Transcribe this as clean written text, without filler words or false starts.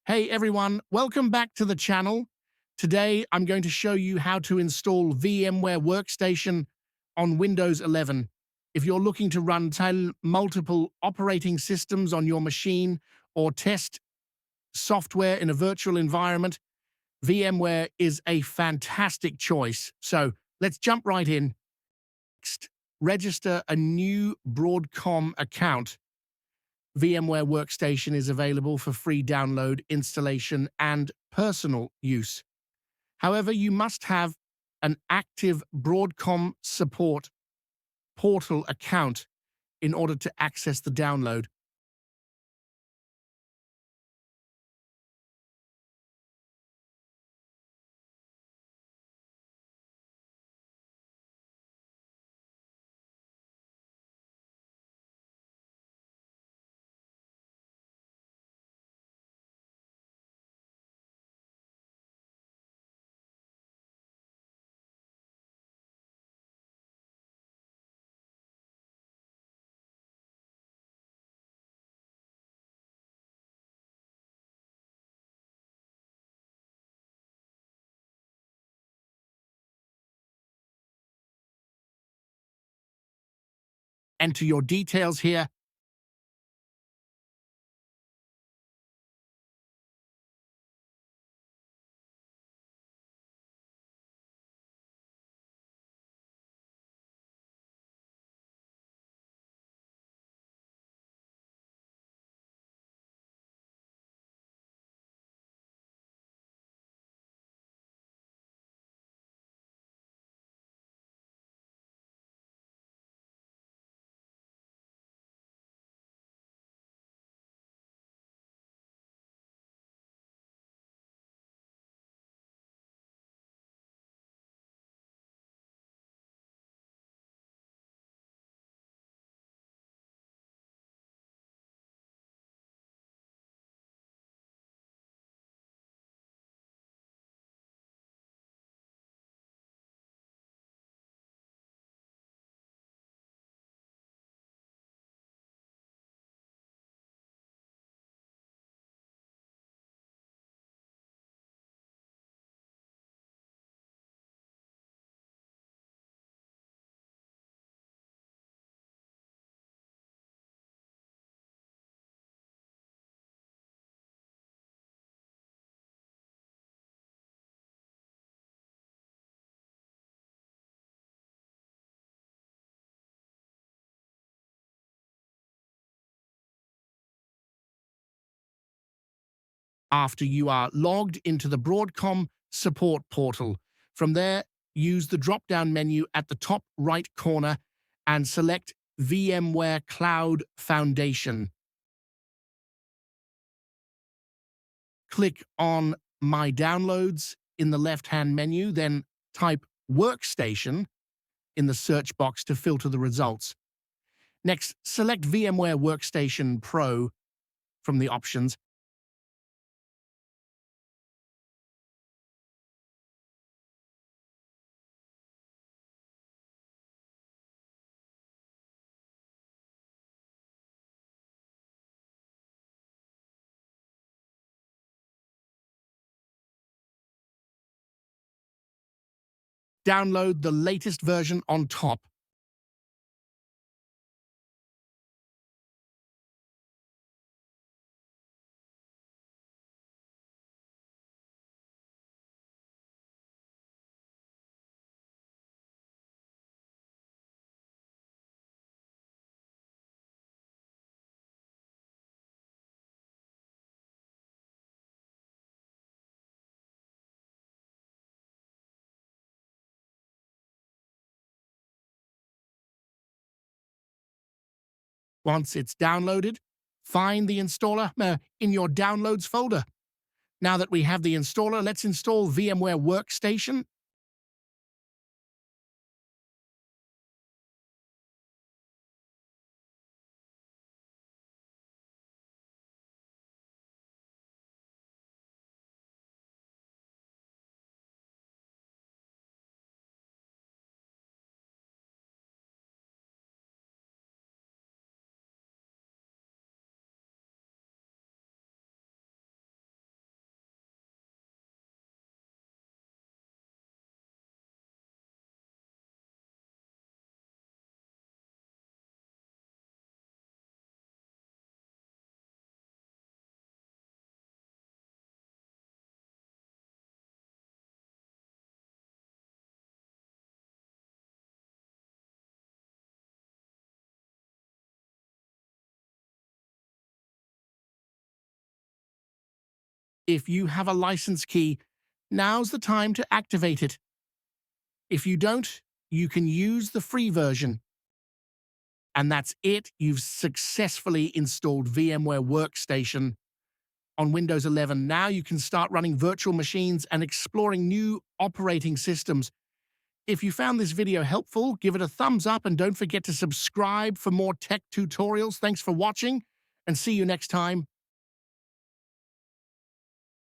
Hey everyone, welcome back to the channel. Today I'm going to show you how to install VMware Workstation on Windows 11. If you're looking to run multiple operating systems on your machine or test software in a virtual environment, VMware is a fantastic choice. So let's jump right in. Next, register a new Broadcom account. VMware Workstation is available for free download, installation, and personal use. However, you must have an active Broadcom support portal account in order to access the download. Enter your details here. After you are logged into the Broadcom support portal. From there, use the drop-down menu at the top right corner and select VMware Cloud Foundation. Click on My Downloads in the left-hand menu, then type Workstation in the search box to filter the results. Next, select VMware Workstation Pro from the options. Download the latest version on top. Once it's downloaded, find the installer in your Downloads folder. Now that we have the installer, let's install VMware Workstation. If you have a license key, now's the time to activate it. If you don't, you can use the free version. And that's it. You've successfully installed VMware Workstation on Windows 11. Now you can start running virtual machines and exploring new operating systems. If you found this video helpful, give it a thumbs up and don't forget to subscribe for more tech tutorials. Thanks for watching and see you next time.